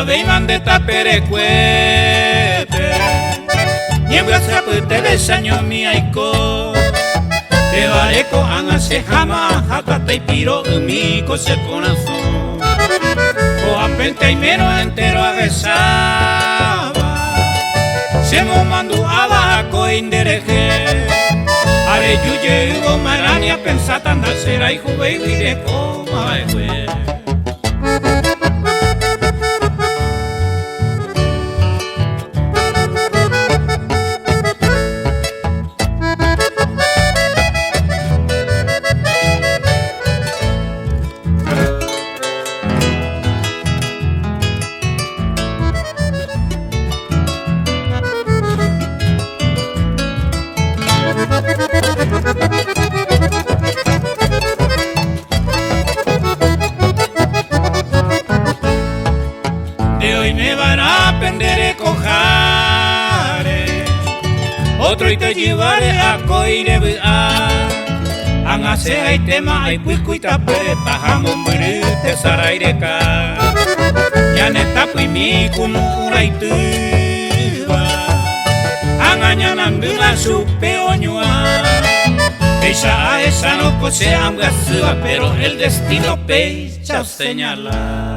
veiman de taperecuete Niebla sapete de saño mi aiko Te vareko angase jama Hatata y piro mi cose corazón O apente y mero entero agesaba Se mo mandu abajo indereje Are yuye ugo marania pensata andasera y juve y vire como aegüe De hoy me van a aprender a cojare Otro y te llevaré a coire a Angase hay tema hay puico y tapere Pajamo murite saraireka Ya neta pui mi kunura y tuba Angaña nanduna supe oñua Esa a esa no posee amgasua Pero el destino pecha señala